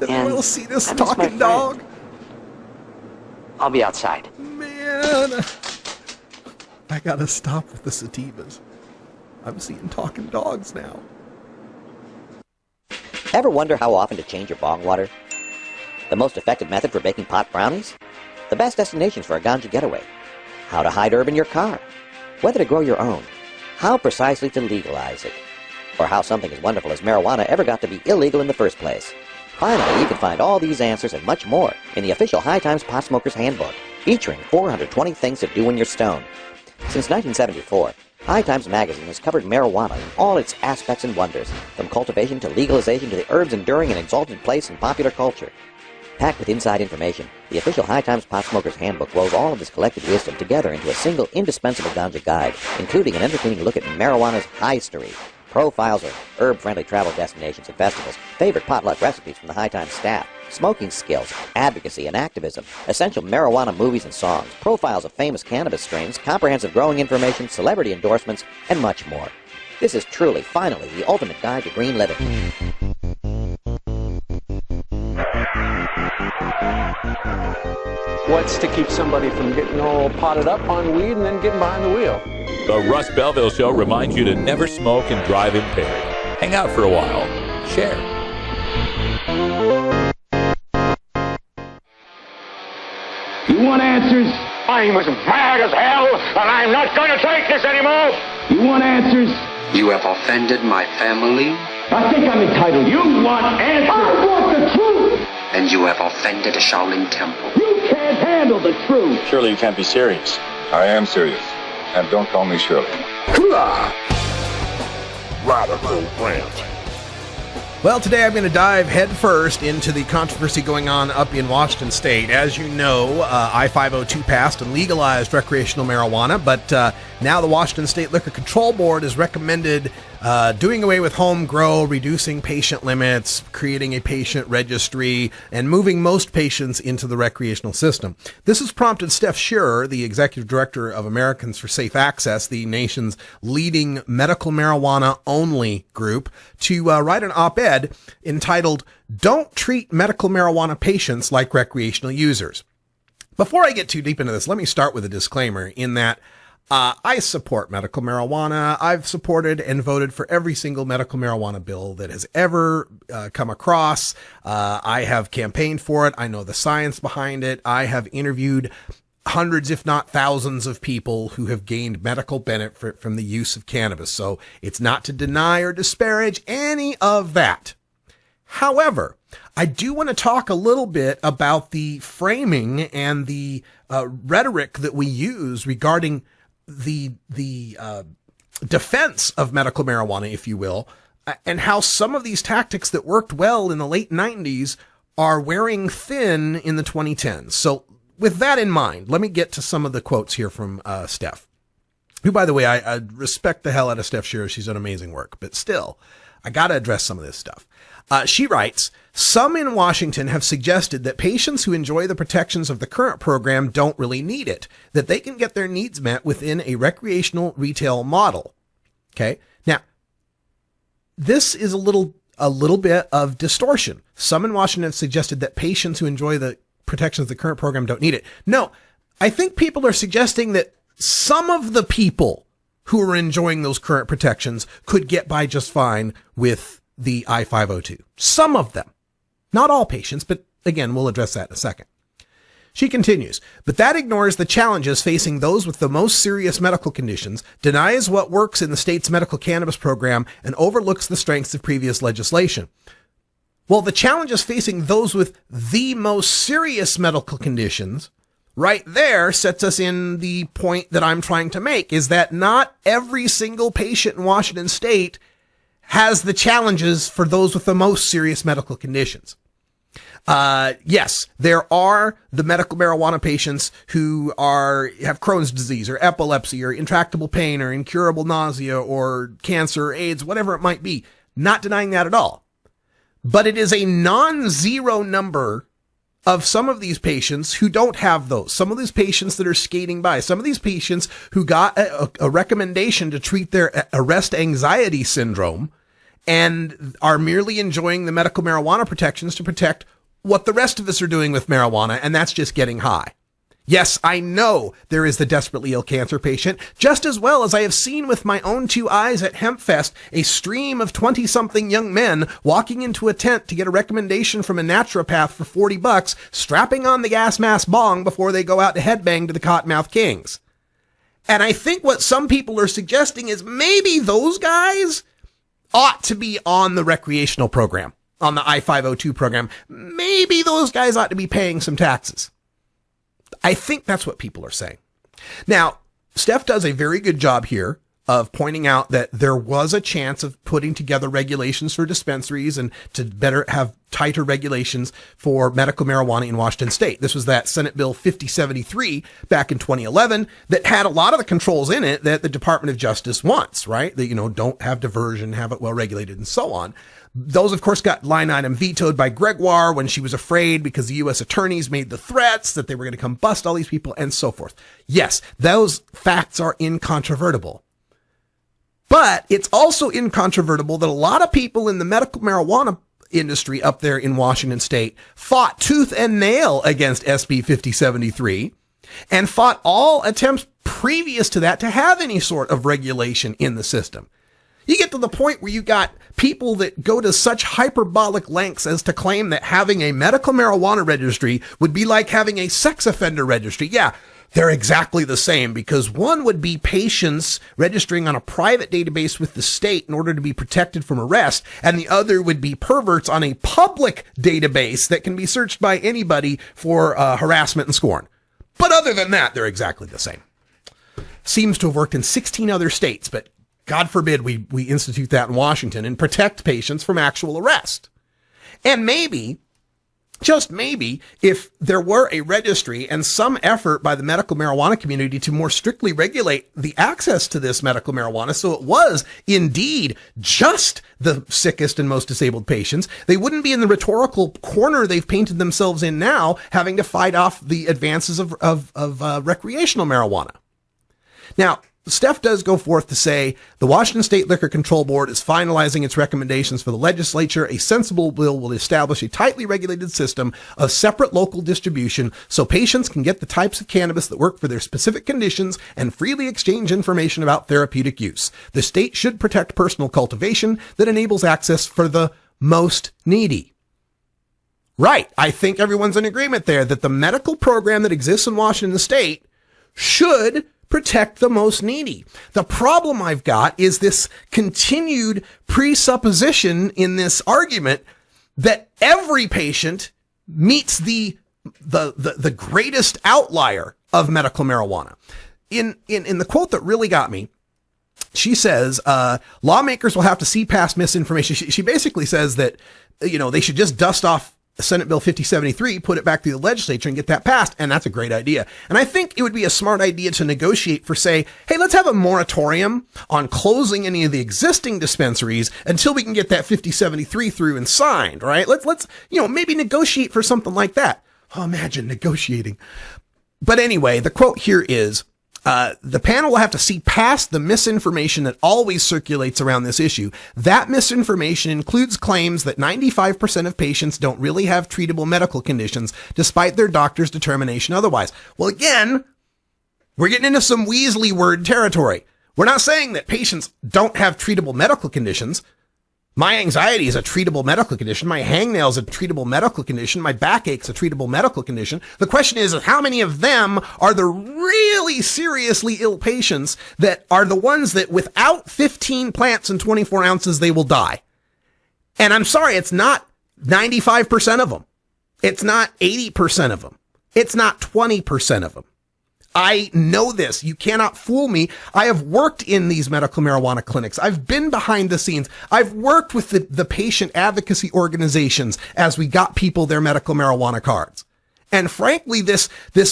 And we'll see this talking dog. I'll be outside. Man, I gotta stop with the sativas. I'm seeing talking dogs now. Ever wonder how often to change your bong water? The most effective method for baking pot brownies? The best destinations for a ganja getaway? How to hide herb in your car? Whether to grow your own? How precisely to legalize it? Or how something as wonderful as marijuana ever got to be illegal in the first place? Finally, you can find all these answers and much more in the official High Times Pot Smoker's Handbook, featuring 420 things to do when you're stoned. Since 1974, High Times magazine has covered marijuana in all its aspects and wonders, from cultivation to legalization to the herb's enduring and exalted place in popular culture. Packed with inside information, the official High Times Pot Smoker's Handbook wove all of this collected wisdom together into a single indispensable ganja guide, including an entertaining look at marijuana's history, profiles of herb-friendly travel destinations and festivals, favorite potluck recipes from the High Times staff, smoking skills, advocacy and activism, essential marijuana movies and songs, profiles of famous cannabis strains, comprehensive growing information, celebrity endorsements, and much more. This is truly, finally, the ultimate guide to green living. What's to keep somebody from getting all potted up on weed and then getting behind the wheel? The Russ Belville Show reminds you to never smoke and drive impaired. Hang out for a while. Share. You want answers? I'm as mad as hell, and I'm not going to take this anymore. You want answers? You have offended my family. I think I'm entitled. You want answers? I want the truth. And you have offended a Shaolin temple. You can't handle the truth. Surely you can't be serious. I am serious. And don't call me Shirley. Radical rant. Well, today I'm going to dive headfirst into the controversy going on up in Washington State. As you know, I-502 passed and legalized recreational marijuana, but now the Washington State Liquor Control Board has recommended doing away with home grow, reducing patient limits, creating a patient registry, and moving most patients into the recreational system. This has prompted Steph Shearer, the executive director of Americans for Safe Access, the nation's leading medical marijuana-only group, to write an op-ed entitled, "Don't Treat Medical Marijuana Patients Like Recreational Users." Before I get too deep into this, let me start with a disclaimer in that I support medical marijuana. I've supported and voted for every single medical marijuana bill that has ever come across. I have campaigned for it. I know the science behind it. I have interviewed hundreds, if not thousands, of people who have gained medical benefit from the use of cannabis. So it's not to deny or disparage any of that. However, I do want to talk a little bit about the framing and the rhetoric that we use regarding the defense of medical marijuana, if you will, and how some of these tactics that worked well in the late 90s are wearing thin in the 2010s. So with that in mind, let me get to some of the quotes here from Steph, who, by the way, I respect the hell out of Steph Shearer. She's done amazing work, but still, I got to address some of this stuff. She writes, some in Washington have suggested that patients who enjoy the protections of the current program don't really need it, that they can get their needs met within a recreational retail model. Okay. Now, this is a little bit of distortion. Some in Washington have suggested that patients who enjoy the protections of the current program don't need it. No, I think people are suggesting that some of the people who are enjoying those current protections could get by just fine with the I-502. Some of them. Not all patients, but again, we'll address that in a second. She continues, but that ignores the challenges facing those with the most serious medical conditions, denies what works in the state's medical cannabis program, and overlooks the strengths of previous legislation. Well, the challenges facing those with the most serious medical conditions right there sets us in the point that I'm trying to make, is that not every single patient in Washington state has the challenges for those with the most serious medical conditions. Yes, there are the medical marijuana patients who have Crohn's disease or epilepsy or intractable pain or incurable nausea or cancer or AIDS, whatever it might be. Not denying that at all. But it is a non-zero number of some of these patients who don't have those. Some of these patients that are skating by. Some of these patients who got a recommendation to treat their arrest anxiety syndrome and are merely enjoying the medical marijuana protections to protect what the rest of us are doing with marijuana, and that's just getting high. Yes, I know there is the desperately ill cancer patient, just as well as I have seen with my own two eyes at HempFest a stream of 20-something young men walking into a tent to get a recommendation from a naturopath for $40, strapping on the gas mask bong before they go out to headbang to the Cottonmouth Kings. And I think what some people are suggesting is maybe those guys ought to be on the recreational program, on the I-502 program. Maybe those guys ought to be paying some taxes. I think that's what people are saying. Now, Steph does a very good job here of pointing out that there was a chance of putting together regulations for dispensaries and to better have tighter regulations for medical marijuana in Washington state. This was that Senate Bill 5073 back in 2011 that had a lot of the controls in it that the Department of Justice wants, right? That, don't have diversion, have it well regulated and so on. Those, of course, got line item vetoed by Gregoire when she was afraid because the U.S. attorneys made the threats that they were going to come bust all these people and so forth. Yes, those facts are incontrovertible. But it's also incontrovertible that a lot of people in the medical marijuana industry up there in Washington state fought tooth and nail against SB 5073 and fought all attempts previous to that to have any sort of regulation in the system. You get to the point where you got people that go to such hyperbolic lengths as to claim that having a medical marijuana registry would be like having a sex offender registry. Yeah, they're exactly the same, because one would be patients registering on a private database with the state in order to be protected from arrest, and the other would be perverts on a public database that can be searched by anybody for harassment and scorn. But other than that, they're exactly the same. Seems to have worked in 16 other states, but God forbid we institute that in Washington and protect patients from actual arrest. And maybe, just maybe, if there were a registry and some effort by the medical marijuana community to more strictly regulate the access to this medical marijuana so it was indeed just the sickest and most disabled patients, they wouldn't be in the rhetorical corner they've painted themselves in now, having to fight off the advances of recreational marijuana. Now, Steph does go forth to say the Washington State Liquor Control Board is finalizing its recommendations for the legislature. A sensible bill will establish a tightly regulated system of separate local distribution so patients can get the types of cannabis that work for their specific conditions and freely exchange information about therapeutic use. The state should protect personal cultivation that enables access for the most needy. Right. I think everyone's in agreement there that the medical program that exists in Washington State should protect the most needy. The problem I've got is this continued presupposition in this argument that every patient meets the greatest outlier of medical marijuana. In the quote that really got me, she says, lawmakers will have to see past misinformation. She basically says that, they should just dust off Senate Bill 5073, put it back to the legislature and get that passed. And that's a great idea. And I think it would be a smart idea to negotiate for, say, hey, let's have a moratorium on closing any of the existing dispensaries until we can get that 5073 through and signed, right? Let's maybe negotiate for something like that. Oh, imagine negotiating. But anyway, the quote here is, the panel will have to see past the misinformation that always circulates around this issue. That misinformation includes claims that 95% of patients don't really have treatable medical conditions, despite their doctor's determination otherwise. Well, again, we're getting into some Weasley word territory. We're not saying that patients don't have treatable medical conditions. My anxiety is a treatable medical condition. My hangnail is a treatable medical condition. My backache's a treatable medical condition. The question is how many of them are the really seriously ill patients that are the ones that without 15 plants and 24 ounces, they will die. And I'm sorry, it's not 95% of them. It's not 80% of them. It's not 20% of them. I know this. You cannot fool me. I have worked in these medical marijuana clinics. I've been behind the scenes. I've worked with the patient advocacy organizations as we got people their medical marijuana cards. And frankly, this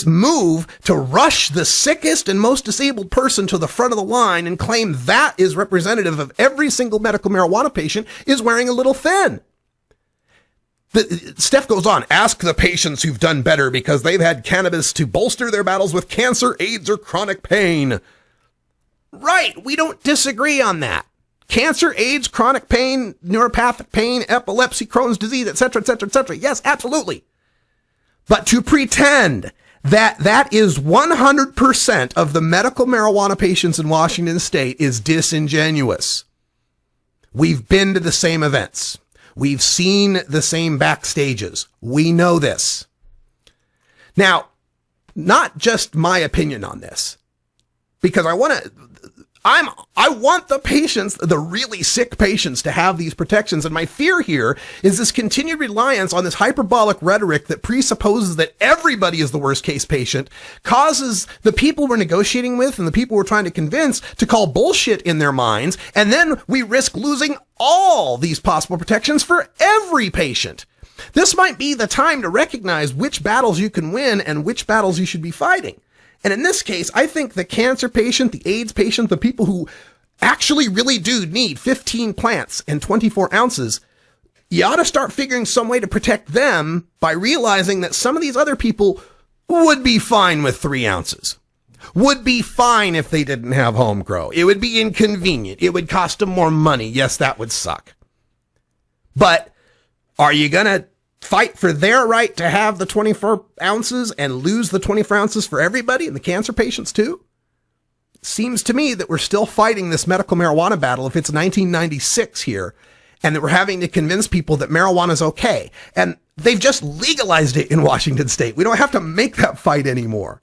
move to rush the sickest and most disabled person to the front of the line and claim that is representative of every single medical marijuana patient is wearing a little thin. Steph goes on, ask the patients who've done better because they've had cannabis to bolster their battles with cancer, AIDS, or chronic pain. Right, we don't disagree on that. Cancer, AIDS, chronic pain, neuropathic pain, epilepsy, Crohn's disease, etc., etc., etc. Yes, absolutely. But to pretend that is 100% of the medical marijuana patients in Washington State is disingenuous. We've been to the same events. We've seen the same backstages. We know this. Now, not just my opinion on this, because I want the patients, the really sick patients, to have these protections. And my fear here is this continued reliance on this hyperbolic rhetoric that presupposes that everybody is the worst case patient, causes the people we're negotiating with and the people we're trying to convince to call bullshit in their minds. And then we risk losing all these possible protections for every patient. This might be the time to recognize which battles you can win and which battles you should be fighting. And in this case, I think the cancer patient, the AIDS patient, the people who actually really do need 15 plants and 24 ounces, you ought to start figuring some way to protect them by realizing that some of these other people would be fine with 3 ounces. Would be fine if they didn't have home grow. It would be inconvenient. It would cost them more money. Yes, that would suck. But are you going to fight for their right to have the 24 ounces and lose the 24 ounces for everybody and the cancer patients too? Seems to me that we're still fighting this medical marijuana battle if it's 1996 here, and that we're having to convince people that marijuana is okay. And they've just legalized it in Washington State. We don't have to make that fight anymore.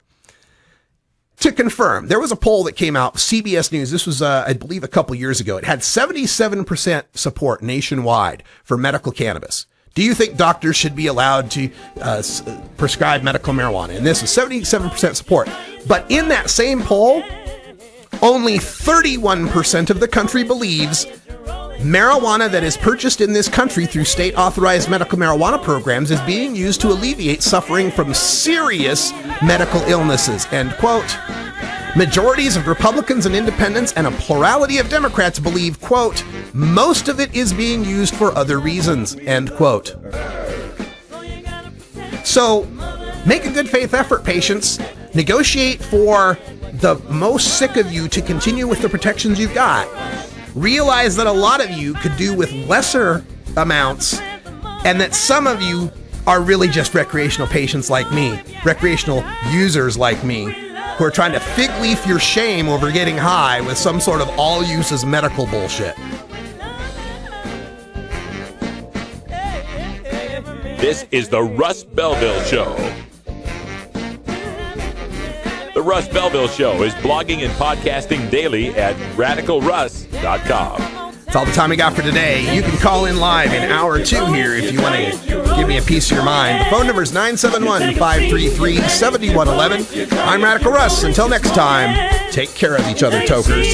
To confirm, there was a poll that came out, CBS News, this was, I believe, a couple years ago. It had 77% support nationwide for medical cannabis. Do you think doctors should be allowed to prescribe medical marijuana? And this is 77% support. But in that same poll, only 31% of the country believes marijuana that is purchased in this country through state-authorized medical marijuana programs is being used to alleviate suffering from serious medical illnesses. End quote. Majorities of Republicans and independents and a plurality of Democrats believe, quote, most of it is being used for other reasons, end quote. So, make a good faith effort, patients. Negotiate for the most sick of you to continue with the protections you've got, realize that a lot of you could do with lesser amounts, and that some of you are really just recreational patients like me, recreational users like me, who are trying to fig leaf your shame over getting high with some sort of all uses medical bullshit. This is the Russ Belville Show. The Russ Belville Show is blogging and podcasting daily at radicalruss.com. That's all the time we got for today. You can call in live in hour 2 here if you want to give me a piece of your mind. The phone number is 971-533-7111. I'm Radical Russ. Until next time, take care of each other, tokers.